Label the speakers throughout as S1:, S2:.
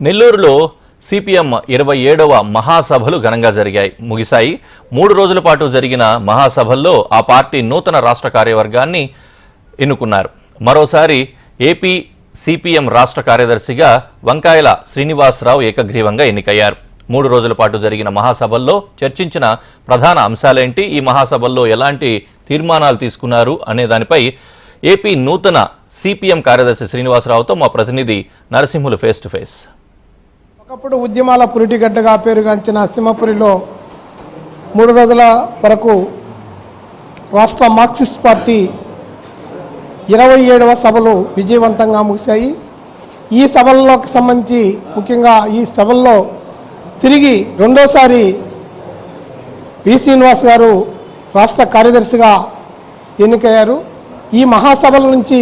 S1: నెల్లూరులో సిపిఎం 27వ మహాసభలు ఘనంగా ముగిశాయి. 3 రోజుల పాటు జరిగిన మహాసభల్లో ఆ పార్టీ నూతన రాష్ట్ర కార్యవర్గాన్ని ఎన్నుకున్నారు. మరోసారి ఏపీ సిపిఎం రాష్ట్ర కార్యదర్శిగా వంకాయల శ్రీనివాసరావు ఏకగ్రీవంగా ఎన్నికయ్యారు. 3 రోజుల పాటు జరిగిన మహాసభల్లో చర్చించిన ప్రధాన అంశాలేంటి, ఈ మహాసభల్లో ఎలాంటి తీర్మానాలు తీసుకున్నారు అనే దానిపై ఏపీ నూతన సిపిఎం కార్యదర్శి శ్రీనివాసరావుతో మా ప్రతినిధి నరసింహులు ఫేస్ టు ఫేస్.
S2: ఒకప్పుడు ఉద్యమాల పురిటిగడ్డగా పేరుగాంచిన సింహపురిలో 3 రోజుల వరకు రాష్ట్ర మార్క్సిస్ట్ పార్టీ 27వ సభలు విజయవంతంగా ముగిశాయి. ఈ సభల్లోకి సంబంధించి ముఖ్యంగా ఈ సభల్లో తిరిగి రెండోసారి వి శ్రీనివాస్ గారు రాష్ట్ర కార్యదర్శిగా ఎన్నికయ్యారు. ఈ మహాసభల నుంచి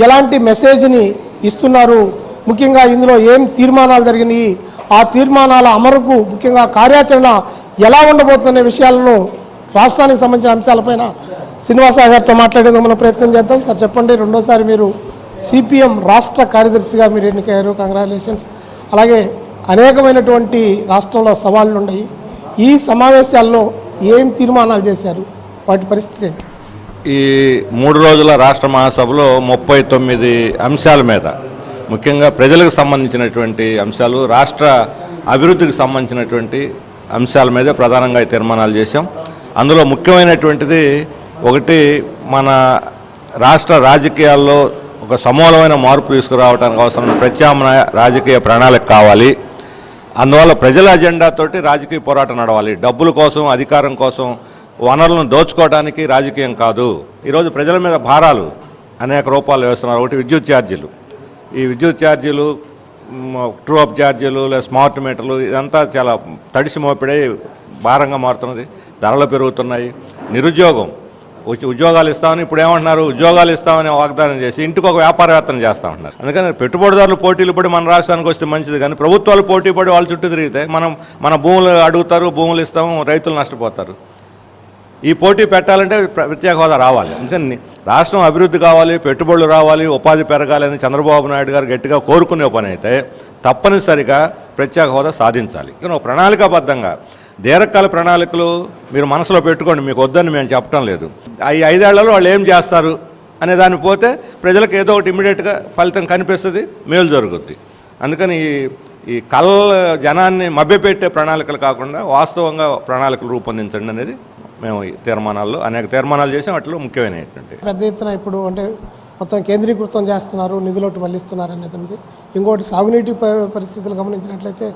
S2: ఎలాంటి మెసేజ్ని ఇస్తున్నారు, ముఖ్యంగా ఇందులో ఏం తీర్మానాలు జరిగినాయి, ఆ తీర్మానాల అమలుకు ముఖ్యంగా కార్యాచరణ ఎలా ఉండబోతున్న విషయాలను రాష్ట్రానికి సంబంధించిన అంశాలపైన శ్రీనివాసరావు గారితో మాట్లాడేందుకు మనం ప్రయత్నం చేద్దాం. సార్ చెప్పండి, రెండోసారి మీరు సిపిఎం రాష్ట్ర కార్యదర్శిగా మీరు ఎన్నికయ్యారు, కంగ్రాచులేషన్స్. అలాగే అనేకమైనటువంటి రాష్ట్రంలో సవాళ్లు ఉన్నాయి. ఈ సమావేశాల్లో ఏం తీర్మానాలు చేశారు, వాటి పరిస్థితి ఏంటి?
S3: ఈ 3 రోజుల రాష్ట్ర మహాసభలో 39 అంశాల మీద, ముఖ్యంగా ప్రజలకు సంబంధించినటువంటి అంశాలు, రాష్ట్ర అభివృద్ధికి సంబంధించినటువంటి అంశాల మీద ప్రధానంగా తీర్మానాలు చేశాం. అందులో ముఖ్యమైనటువంటిది ఒకటి, మన రాష్ట్ర రాజకీయాల్లో ఒక సమూలమైన మార్పు తీసుకురావడానికి అవసరమైన ప్రత్యామ్నాయ రాజకీయ ప్రణాళిక కావాలి. అందువల్ల ప్రజల అజెండాతోటి రాజకీయ పోరాటం నడవాలి. డబ్బుల కోసం, అధికారం కోసం, వనరులను దోచుకోవడానికి రాజకీయం కాదు. ఈరోజు ప్రజల మీద భారాలు అనేక రూపాలు వేస్తున్నారు. ఒకటి విద్యుత్ ఛార్జీలు. ఈ విద్యుత్ ఛార్జీలు, ట్రూ అప్ ఛార్జీలు, లేదా స్మార్ట్ మీటర్లు, ఇదంతా చాలా తడిసి మోపిడే భారంగా మారుతున్నది. ధరలు పెరుగుతున్నాయి. నిరుద్యోగం, ఉద్యోగాలు ఇస్తామని ఇప్పుడు ఏమంటున్నారు, ఉద్యోగాలు ఇస్తామని వాగ్దానం చేసి ఇంటికి ఒక వ్యాపారవేత్తను చేస్తామంటున్నారు. అందుకని పెట్టుబడిదారులు పోటీలు పడి మన రాష్ట్రానికి వస్తే మంచిది, కానీ ప్రభుత్వాలు పోటీ పడి వాళ్ళ చుట్టూ తిరిగితే మన భూములు అడుగుతారు, భూములు ఇస్తాము, రైతులు నష్టపోతారు. ఈ పోటీ పెట్టాలంటే ప్రత్యేక హోదా రావాలి. అందుకని రాష్ట్రం అభివృద్ధి కావాలి, పెట్టుబడులు రావాలి, ఉపాధి పెరగాలని చంద్రబాబు నాయుడు గారు గట్టిగా కోరుకునే పని అయితే తప్పనిసరిగా ప్రత్యేక హోదా సాధించాలి. కానీ ప్రణాళికాబద్ధంగా దీర్ఘకాల ప్రణాళికలు మీరు మనసులో పెట్టుకోండి, మీకు వద్దని మేము చెప్పడం లేదు. ఈ 5 ఏళ్లలో వాళ్ళు ఏం చేస్తారు అనే దాన్ని పోతే ప్రజలకు ఏదో ఒకటి ఇమ్మీడియట్గా ఫలితం కనిపిస్తుంది, మేలు జరుగుద్ది. అందుకని ఈ జనాన్ని మభ్యపెట్టే ప్రణాళికలు కాకుండా వాస్తవంగా ప్రణాళికలు రూపొందించండి అనేది మేము తీర్మానాల్లో అనేక తీర్మానాలు చేసాం. వాటిలో ముఖ్యమైనటువంటి
S2: పెద్ద ఎత్తున ఇప్పుడు అంటే మొత్తం కేంద్రీకృతం చేస్తున్నారు, నిధులోటు మళ్లిస్తున్నారు అనేది ఉంది. ఇంకోటి సాగునీటి పరిస్థితులు గమనించినట్లయితే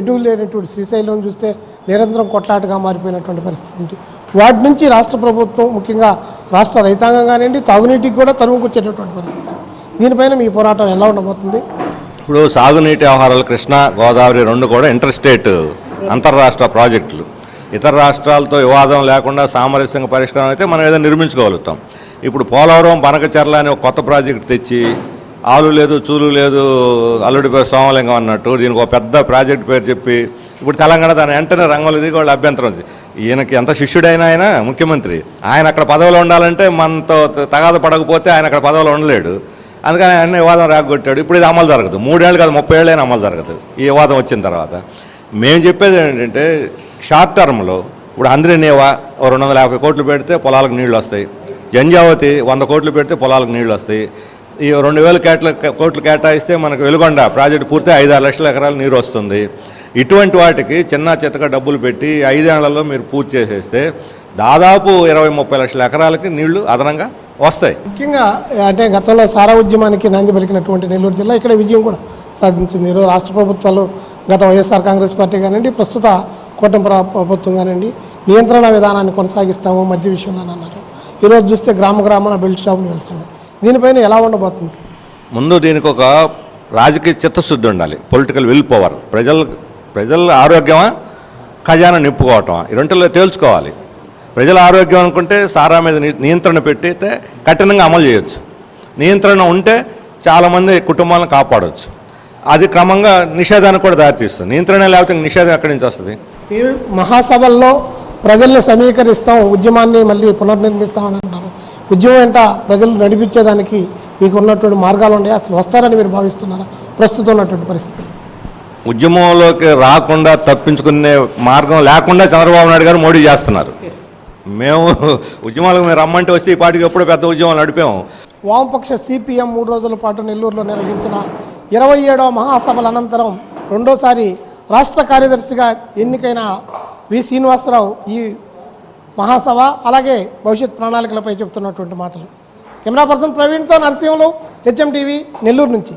S2: ఎటు లేనటువంటి శ్రీశైలం చూస్తే నిరంతరం కొట్లాటగా మారిపోయినటువంటి పరిస్థితి ఉంది. వాటి నుంచి రాష్ట్ర ప్రభుత్వం, ముఖ్యంగా రాష్ట్ర రైతాంగం కానివ్వండి, తాగునీటికి కూడా తరుముకొచ్చేటటువంటి పరిస్థితి. దీనిపైన మీ పోరాటం ఎలా ఉండబోతుంది?
S3: ఇప్పుడు సాగునీటి వ్యవహారాలు కృష్ణా, గోదావరి 2 కూడా ఇంటర్ స్టేట్ అంతర్రాష్ట్ర ప్రాజెక్టులు. ఇతర రాష్ట్రాలతో వివాదం లేకుండా సామరస్యంగా పరిష్కారం అయితే మనం ఏదైనా నిర్మించుకోగలుగుతాం. ఇప్పుడు పోలవరం బనకచెర్ల అని ఒక కొత్త ప్రాజెక్టు తెచ్చి ఆలు లేదు, చూలు లేదు, అల్లుడి పేరు సోమలింగం అన్నట్టు దీనికి ఒక పెద్ద ప్రాజెక్టు పేరు చెప్పి ఇప్పుడు తెలంగాణ దాని వెంటనే రంగంలో దిగి వాళ్ళు అభ్యంతరం. ఈయనకి ఎంత శిష్యుడైనా ఆయన ముఖ్యమంత్రి, ఆయన అక్కడ పదవిలో ఉండాలంటే మనతో తగాద పడకపోతే ఆయన అక్కడ పదవిలో ఉండలేడు. అందుకని ఆయన వివాదం రాగొట్టాడు. ఇప్పుడు ఇది అమలు జరగదు. 3 ఏళ్ళు కాదు, 30 ఏళ్ళైనా అమలు జరగదు ఈ వివాదం వచ్చిన తర్వాత. మేము చెప్పేది ఏంటంటే, షార్ట్ టర్మ్లో ఇప్పుడు అంద్రినేవా 250 కోట్లు పెడితే పొలాలకు నీళ్లు వస్తాయి. జంజావతి 100 కోట్లు పెడితే పొలాలకు నీళ్లు వస్తాయి. ఈ 2000 కోట్లు కేటాయిస్తే మనకు వెలుగొండ ప్రాజెక్టు పూర్తి 5-6 లక్షల ఎకరాలు నీరు వస్తుంది. ఇటువంటి వాటికి చిన్న చితక డబ్బులు పెట్టి 5 ఏళ్లలో మీరు పూర్తి చేసేస్తే దాదాపు 20-30 లక్షల ఎకరాలకి నీళ్లు అదనంగా వస్తాయి.
S2: ముఖ్యంగా అంటే గతంలో సారా ఉద్యమానికి నాంది పలికినటువంటి నెల్లూరు జిల్లా ఇక్కడ విజయం కూడా సాధించింది. ఈరోజు రాష్ట్ర ప్రభుత్వాలు, గత వైఎస్ఆర్ కాంగ్రెస్ పార్టీ కానివ్వండి, ప్రస్తుత కూటమి ప్రభుత్వం కానివ్వండి, నియంత్రణ విధానాన్ని కొనసాగిస్తాము మధ్య విషయంలో అన్నారు. ఈరోజు చూస్తే గ్రామాన బెల్ట్ షాపులు వెళ్తున్నాయి. దీనిపైన ఎలా ఉండబోతుంది?
S3: ముందు దీనికి ఒక రాజకీయ చిత్తశుద్ధి ఉండాలి, పొలిటికల్ విల్ పవర్. ప్రజల ఆరోగ్యమా, ఖజానా నింపుకోవటమా, ఈ రెంటిలో తేల్చుకోవాలి. ప్రజల ఆరోగ్యం అనుకుంటే సారా మీద నియంత్రణ పెట్టితే కఠినంగా అమలు చేయొచ్చు. నియంత్రణ ఉంటే చాలామంది కుటుంబాలను కాపాడవచ్చు. అది క్రమంగా నిషేధానికి కూడా దారితీస్తుంది. నియంత్రణ లేకపోతే నిషేధం ఎక్కడి నుంచి వస్తుంది?
S2: మహాసభల్లో ప్రజల్ని సమీకరిస్తాం, ఉద్యమాన్ని మళ్ళీ పునర్నిర్మిస్తామని అంటున్నారు. ఉద్యమం వెంట ప్రజలు నడిపించేదానికి మీకు ఉన్నటువంటి మార్గాలు ఉన్నాయి, అసలు వస్తారని మీరు భావిస్తున్నారా ప్రస్తుతం ఉన్నటువంటి పరిస్థితులు?
S3: ఉద్యమంలోకి రాకుండా తప్పించుకునే మార్గం లేకుండా చంద్రబాబు నాయుడు గారు మోడీ చేస్తున్నారు. మేము ఉద్యమాలకు మీరు రమ్మంటే వస్తే ఈ పార్టీకి ఎప్పుడో పెద్ద ఉద్యమాలు నడిపాము.
S2: వామపక్ష సిపిఎం 3 రోజుల పాటు నెల్లూరులో నిర్వహించిన 27వ మహాసభల అనంతరం రెండోసారి రాష్ట్ర కార్యదర్శిగా ఎన్నికైన వి శ్రీనివాసరావు ఈ మహాసభ అలాగే భవిష్యత్ ప్రణాళికలపై చెబుతున్నటువంటి మాటలు. కెమెరా పర్సన్ ప్రవీణ్తో నరసింహులు, హెచ్ఎం టీవీ, నెల్లూరు నుంచి.